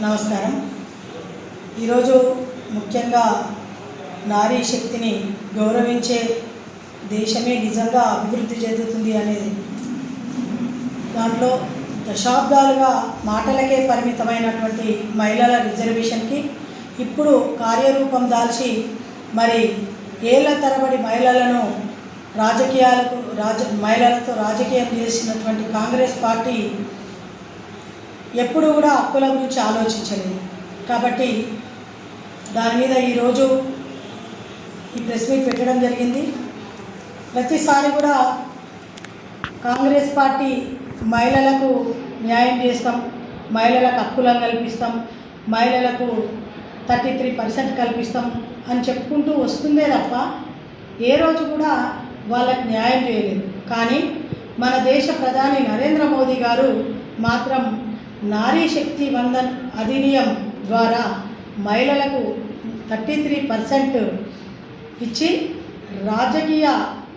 నమస్కారం. ఈరోజు ముఖ్యంగా నారీ శక్తిని గౌరవించే దేశమే నిజంగా అభివృద్ధి చెందుతుంది అనేది దాంట్లో దశాబ్దాలుగా మాటలకే పరిమితమైనటువంటి మహిళల రిజర్వేషన్కి ఇప్పుడు కార్యరూపం దాల్చి మరి ఏళ్ల తరబడి మహిళలను మహిళలతో రాజకీయం చేసినటువంటి కాంగ్రెస్ పార్టీ ఎప్పుడు కూడా హక్కుల గురించి ఆలోచించలేదు. కాబట్టి దాని మీద ఈరోజు ఈ ప్రెస్ మీట్ పెట్టడం జరిగింది. ప్రతిసారి కూడా కాంగ్రెస్ పార్టీ మహిళలకు న్యాయం చేస్తాం, మహిళలకు హక్కులను కల్పిస్తాం, మహిళలకు 33% కల్పిస్తాం అని చెప్పుకుంటూ వస్తుందే తప్ప ఏ రోజు కూడా వాళ్ళకి న్యాయం చేయలేదు. కానీ మన దేశ ప్రధాని నరేంద్ర మోదీ గారు మాత్రం నారీ శక్తి వందన్ అధినియం ద్వారా మహిళలకు 33% ఇచ్చి రాజకీయ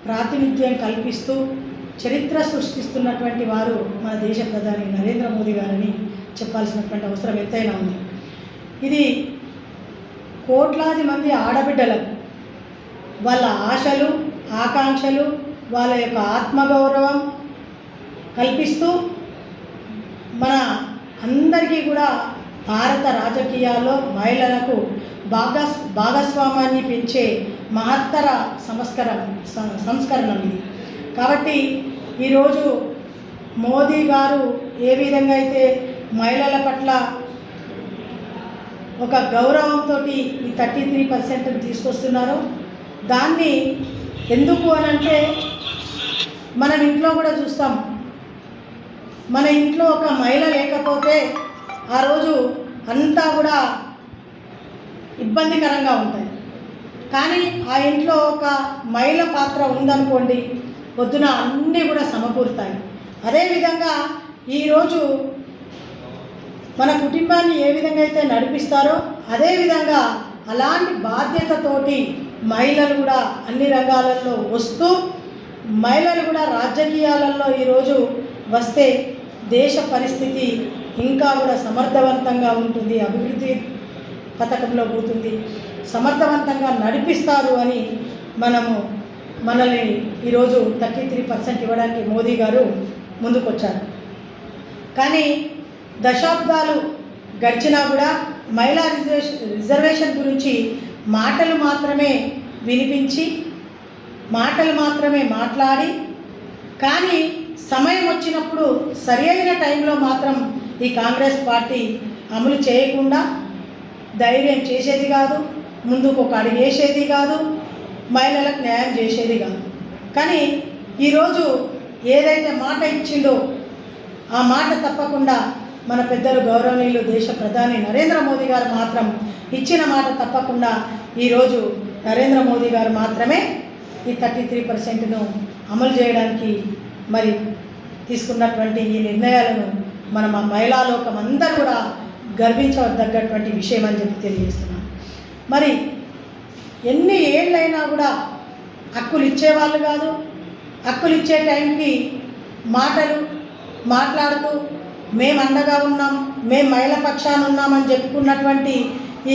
ప్రాతినిధ్యం కల్పిస్తూ చరిత్ర సృష్టిస్తున్నటువంటి వారు మన దేశ ప్రధాని నరేంద్ర మోదీ గారని చెప్పాల్సినటువంటి అవసరం ఎంతైనా ఉంది. ఇది కోట్లాది మంది ఆడబిడ్డలకు వాళ్ళ ఆశలు, ఆకాంక్షలు, వాళ్ళ యొక్క ఆత్మగౌరవం కల్పిస్తూ మన అందరికీ కూడా భారత రాజకీయాల్లో మహిళలకు భాగస్వామ్యాన్ని పెంచే మహత్తర సంస్కరణ ఇది. కాబట్టి ఈరోజు మోదీ గారు ఏ విధంగా అయితే మహిళల పట్ల ఒక గౌరవంతో ఈ 33% తీసుకొస్తున్నారో దాన్ని ఎందుకు అనంటే మనం ఇంట్లో కూడా చూస్తాం. మన ఇంట్లో ఒక మహిళ లేకపోతే ఆ రోజు అంతా కూడా ఇబ్బందికరంగా ఉంటాయి. కానీ ఆ ఇంట్లో ఒక మహిళ పాత్ర ఉందనుకోండి, పొద్దున అన్నీ కూడా సమకూరుతాయి. అదేవిధంగా ఈరోజు మన కుటుంబాన్ని ఏ విధంగా అయితే నడిపిస్తారో అదేవిధంగా అలాంటి బాధ్యతతోటి మహిళలు కూడా అన్ని రంగాలలో వస్తూ మహిళలు కూడా రాజకీయాలలో ఈరోజు వస్తే దేశ పరిస్థితి ఇంకా కూడా సమర్థవంతంగా ఉంటుంది, అభివృద్ధి పథకంలో పోతుంది, సమర్థవంతంగా నడిపిస్తారు అని మనల్ని ఈరోజు 33% ఇవ్వడానికి మోదీ గారు ముందుకొచ్చారు. కానీ దశాబ్దాలు గడిచినా కూడా మహిళా రిజర్వేషన్ గురించి మాటలు మాత్రమే వినిపించి మాటలు మాత్రమే మాట్లాడి కానీ సమయం వచ్చినప్పుడు సరి అయిన టైంలో మాత్రం ఈ కాంగ్రెస్ పార్టీ అమలు చేయకుండా ధైర్యం చేసేది కాదు, ముందుకు ఒక అడుగు వేసేది కాదు, మహిళలకు న్యాయం చేసేది కాదు. కానీ ఈరోజు ఏదైతే మాట ఇచ్చిందో ఆ మాట తప్పకుండా మన పెద్దలు గౌరవనీయులు దేశ ప్రధాని నరేంద్ర మోదీ గారు మాత్రం ఇచ్చిన మాట తప్పకుండా ఈరోజు నరేంద్ర మోదీ గారు మాత్రమే ఈ 33%ను అమలు చేయడానికి మరి తీసుకున్నటువంటి ఈ నిర్ణయాలను మనం ఆ మహిళా లోకం అందరూ కూడా గర్వించదగ్గటువంటి విషయం అని చెప్పి తెలియజేస్తున్నాం. మరి ఎన్ని ఏళ్ళైనా కూడా హక్కులు ఇచ్చేవాళ్ళు కాదు, హక్కులు ఇచ్చే టైంకి మాట్లాడుతూ మేము అండగా ఉన్నాం, మేము మహిళా పక్షాన ఉన్నామని చెప్పుకున్నటువంటి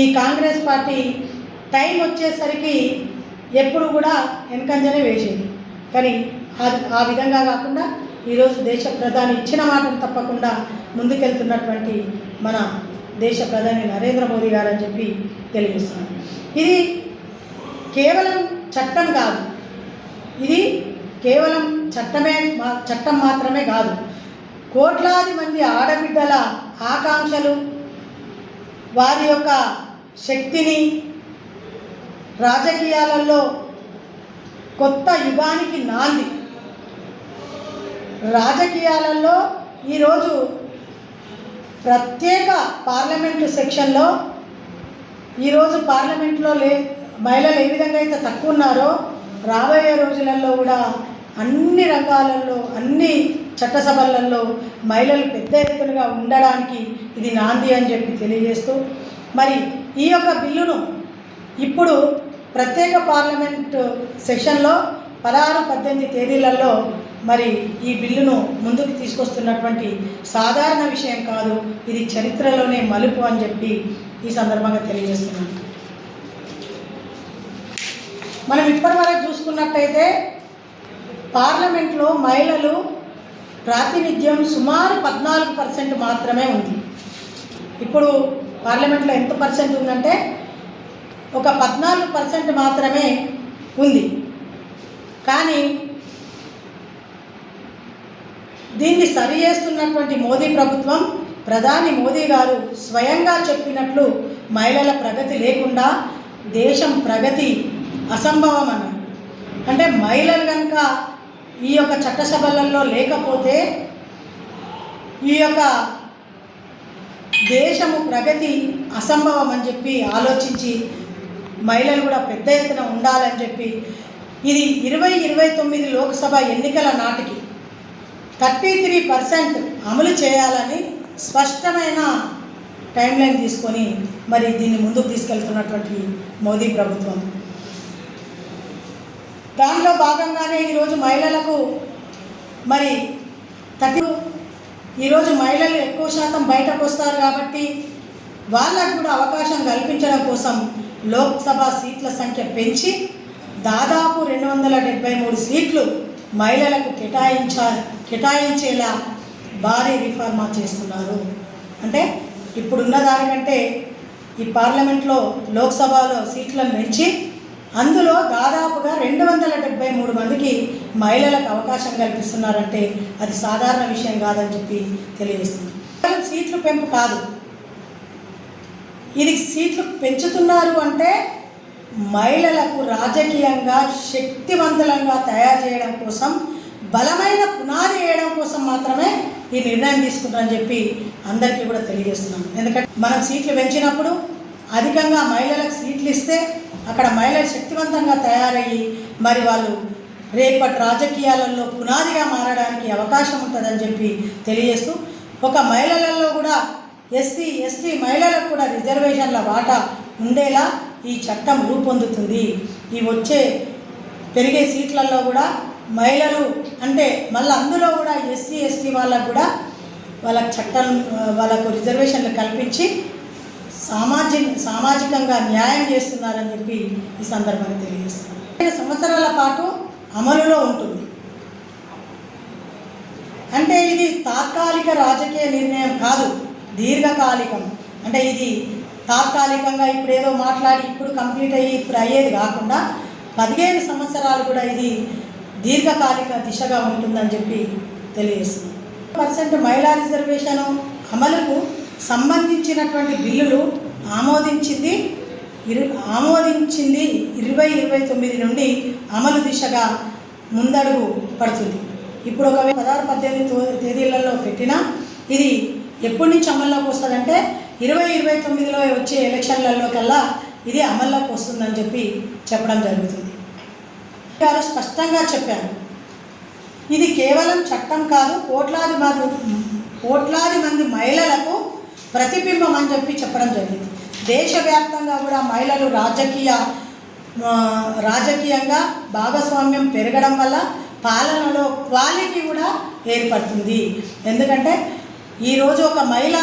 ఈ కాంగ్రెస్ పార్టీ టైం వచ్చేసరికి ఎప్పుడు కూడా వెనకంజనే వేసేది. కానీ ఆ విధంగా కాకుండా ఈరోజు దేశ ప్రధాని ఇచ్చిన మాటను తప్పకుండా ముందుకెళ్తున్నటువంటి మన దేశ ప్రధాని నరేంద్ర మోదీ గారు అని చెప్పి తెలియజేస్తున్నాను. ఇది కేవలం చట్టం కాదు, ఇది కేవలం చట్టం మాత్రమే కాదు, కోట్లాది మంది ఆడబిడ్డల ఆకాంక్షలు, వారి యొక్క శక్తిని రాజకీయాలలో కొత్త యుగానికి నాంది. రాజకీయాలలో ఈరోజు ప్రత్యేక పార్లమెంటు సెక్షన్లో ఈరోజు పార్లమెంట్లో మహిళలు ఏ విధంగా అయితే తక్కువ ఉన్నారో రాబోయే రోజులలో కూడా అన్ని రంగాలలో అన్ని చట్టసభలలో మహిళలు పెద్ద ఎత్తునగా ఉండడానికి ఇది నాంది అని చెప్పి తెలియజేస్తూ మరి ఈ యొక్క బిల్లును ఇప్పుడు ప్రత్యేక పార్లమెంటు సెషన్లో 16-18 తేదీలలో మరి ఈ బిల్లును ముందుకు తీసుకొస్తున్నటువంటి సాధారణ విషయం కాదు, ఇది చరిత్రలోనే మలుపు అని చెప్పి ఈ సందర్భంగా తెలియజేస్తున్నాను. మనం ఇప్పటివరకు చూసుకున్నట్టయితే పార్లమెంట్లో మహిళలు ప్రాతినిధ్యం సుమారు 14% మాత్రమే ఉంది. ఇప్పుడు పార్లమెంట్లో ఎంత పర్సెంట్ ఉందంటే ఒక 14% మాత్రమే ఉంది. కానీ దీన్ని సరి చేస్తున్నటువంటి మోదీ ప్రభుత్వం, ప్రధాని మోదీ గారు స్వయంగా చెప్పినట్లు మహిళల ప్రగతి లేకుండా దేశం ప్రగతి అసంభవం అన్నారు. అంటే మహిళలు కనుక ఈ యొక్క చట్టసభలలో లేకపోతే ఈ యొక్క దేశము ప్రగతి అసంభవం అని చెప్పి ఆలోచించి మహిళలు కూడా పెద్ద ఎత్తున ఉండాలని చెప్పి ఇది 2029 లోక్సభ ఎన్నికల నాటికి 33% అమలు చేయాలని స్పష్టమైన టైంలైన్ తీసుకొని మరి దీన్ని ముందుకు తీసుకెళ్తున్నటువంటి మోదీ ప్రభుత్వం. దానిలో భాగంగానే ఈరోజు మహిళలకు మరి ఈరోజు మహిళలు ఎక్కువ శాతం బయటకు వస్తారు కాబట్టి వాళ్ళకు కూడా అవకాశం కల్పించడం కోసం లోక్సభ సీట్ల సంఖ్య పెంచి దాదాపు 273 సీట్లు మహిళలకు కేటాయించేలా భారీ రిఫార్మా చేస్తున్నారు. అంటే ఇప్పుడున్న దానికంటే ఈ పార్లమెంట్లో లోక్సభలో సీట్లను పెంచి అందులో దాదాపుగా 273 మందికి మహిళలకు అవకాశం కల్పిస్తున్నారంటే అది సాధారణ విషయం కాదని చెప్పి తెలియజేస్తుంది. సీట్లు పెంపు కాదు, ఇది సీట్లు పెంచుతున్నారు అంటే మహిళలకు రాజకీయంగా శక్తివంతులంగా తయారు చేయడం కోసం, బలమైన పునాది వేయడం కోసం మాత్రమే ఈ నిర్ణయం తీసుకుంటారని చెప్పి అందరికీ కూడా తెలియజేస్తున్నాను. ఎందుకంటే మనం సీట్లు పెంచినప్పుడు అధికంగా మహిళలకు సీట్లు ఇస్తే అక్కడ మహిళలు శక్తివంతంగా తయారయ్యి మరి వాళ్ళు రేపటి రాజకీయాలలో పునాదిగా మారడానికి అవకాశం ఉంటుందని చెప్పి తెలియజేస్తూ ఒక మహిళలలో కూడా ఎస్సీ ఎస్టీ మహిళలకు కూడా రిజర్వేషన్ల వాటా ఉండేలా ఈ చట్టం రూపొందుతుంది. ఈ వచ్చే పెరిగే సీట్లలో కూడా మహిళలు అంటే మళ్ళీ అందులో కూడా ఎస్సీ ఎస్టీ వాళ్ళకు కూడా వాళ్ళకు రిజర్వేషన్లు కల్పించి సామాజికంగా న్యాయం చేస్తున్నారని చెప్పి ఈ సందర్భంగా తెలియజేస్తున్నారు. 5 సంవత్సరాల పాటు అమలులో ఉంటుంది. అంటే ఇది తాత్కాలిక రాజకీయ నిర్ణయం కాదు, దీర్ఘకాలికం. అంటే ఇది తాత్కాలికంగా ఇప్పుడు ఏదో మాట్లాడి ఇప్పుడు కంప్లీట్ అయ్యి ఇప్పుడు అయ్యేది కాకుండా 15 సంవత్సరాలు కూడా ఇది దీర్ఘకాలిక దిశగా ఉంటుందని చెప్పి తెలియజేస్తుంది. 1% మహిళా రిజర్వేషన్ అమలుకు సంబంధించినటువంటి బిల్లులు ఆమోదించింది 2029 నుండి అమలు దిశగా ముందడుగు పడుతుంది. ఇప్పుడు ఒక 16-18 తేదీలలో పెట్టినా ఇది ఎప్పటి నుంచి అమల్లోకి వస్తుందంటే 2029లో వచ్చే ఎలక్షన్లలో కల్లా ఇది అమల్లోకి వస్తుందని చెప్పి చెప్పడం జరుగుతుంది. వారు స్పష్టంగా చెప్పారు, ఇది కేవలం చట్టం కాదు, కోట్లాది మంది మహిళలకు ప్రతిబింబం అని చెప్పి చెప్పడం జరిగింది. దేశవ్యాప్తంగా కూడా మహిళలు రాజకీయంగా భాగస్వామ్యం పెరగడం వల్ల పాలనలో క్వాలిటీ కూడా ఏర్పడుతుంది. ఎందుకంటే ఈరోజు ఒక మహిళ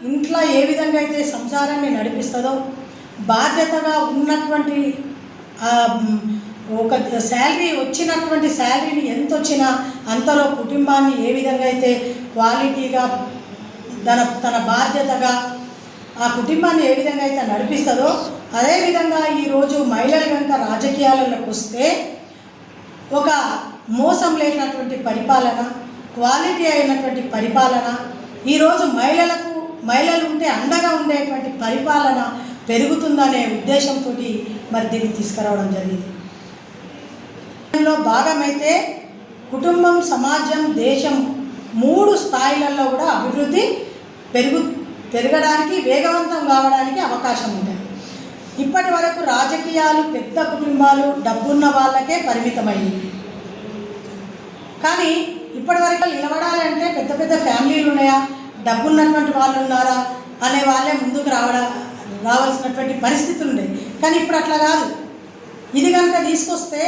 ఇంట్లో ఏ విధంగా అయితే సంసారాన్ని నడిపిస్తుందో, బాధ్యతగా ఉన్నటువంటి ఒక వచ్చినటువంటి శాలరీని ఎంత వచ్చినా అంతలో కుటుంబాన్ని ఏ విధంగా అయితే క్వాలిటీగా తన బాధ్యతగా ఆ కుటుంబాన్ని ఏ విధంగా అయితే నడిపిస్తుందో, అదేవిధంగా ఈరోజు మహిళలు కనుక రాజకీయాలలోకి వస్తే ఒక మోసం లేనటువంటి పరిపాలన, క్వాలిటీ అయినటువంటి పరిపాలన, ఈరోజు మహిళలు ఉంటే అండగా ఉండేటువంటి పరిపాలన పెరుగుతుందనే ఉద్దేశంతో మరి దీన్ని తీసుకురావడం జరిగింది. దీనిలో భాగమైతే కుటుంబం, సమాజం, దేశం 3 స్థాయిలలో కూడా అభివృద్ధి పెరగడానికి, వేగవంతం కావడానికి అవకాశం ఉంటుంది. ఇప్పటి వరకు రాజకీయాలు పెద్ద కుటుంబాలు, డబ్బున్న వాళ్ళకే పరిమితమయ్యింది. కానీ ఇప్పటివరకు నిలబడాలంటే పెద్ద పెద్ద ఫ్యామిలీలు ఉన్నాయా, డబ్బున్నటువంటి వాళ్ళు ఉన్నారా అనే వాళ్ళే ముందుకు రావాల్సినటువంటి పరిస్థితులు ఉండేవి. కానీ ఇప్పుడు అట్లా కాదు. ఇది కనుక తీసుకొస్తే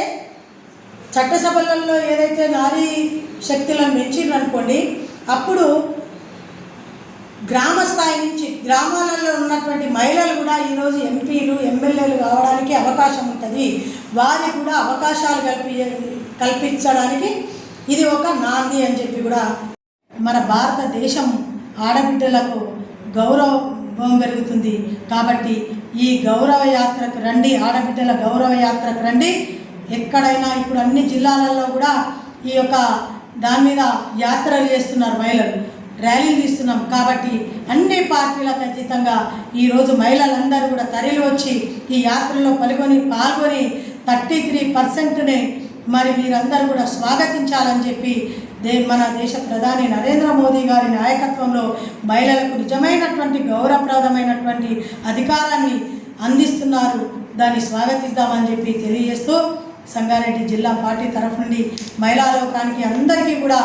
చట్టసభలలో ఏదైతే నారీ శక్తులను పెంచిందనుకోండి, అప్పుడు గ్రామ స్థాయి నుంచి గ్రామాలలో ఉన్నటువంటి మహిళలు కూడా ఈరోజు ఎంపీలు ఎమ్మెల్యేలు కావడానికి అవకాశం ఉంటుంది. వారికి కూడా అవకాశాలు కల్పించడానికి ఇది ఒక నాంది అని చెప్పి కూడా మన భారతదేశం ఆడబిడ్డలకు గౌరవం పెరుగుతుంది. కాబట్టి ఈ గౌరవ యాత్రకు రండి, ఆడబిడ్డల గౌరవ యాత్రకు రండి. ఎక్కడైనా ఇప్పుడు అన్ని జిల్లాలలో కూడా ఈ యొక్క దాని మీద యాత్రలు చేస్తున్నారు, మహిళలు ర్యాలీలు తీస్తున్నాం. కాబట్టి అన్ని పార్టీలకు అతీతంగా ఈరోజు మహిళలందరూ కూడా తరలి వచ్చి ఈ యాత్రలో పాల్గొని 33%ని మరి మీరందరూ కూడా స్వాగతించాలని చెప్పి మన దేశ ప్రధాని నరేంద్ర మోదీ గారి నాయకత్వంలో మహిళలకు నిజమైనటువంటి గౌరవప్రదమైనటువంటి అధికారాన్ని అందిస్తున్నారు. దాన్ని స్వాగతిద్దామని చెప్పి తెలియజేస్తూ సంగారెడ్డి జిల్లా పార్టీ తరఫు నుండి మహిళా లోకానికి అందరికీ కూడా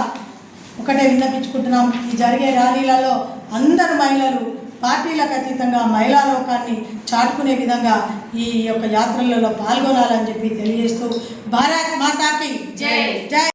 ఒకటే విన్నపించుకుంటున్నాం. ఈ జరిగే ర్యాలీలలో అందరు మహిళలు పార్టీలకు అతీతంగా మహిళా లోకాన్ని చాటుకునే విధంగా ఈ యొక్క యాత్రలలో పాల్గొనాలని చెప్పి తెలియజేస్తూ భారత్ మాతాకి జై జై.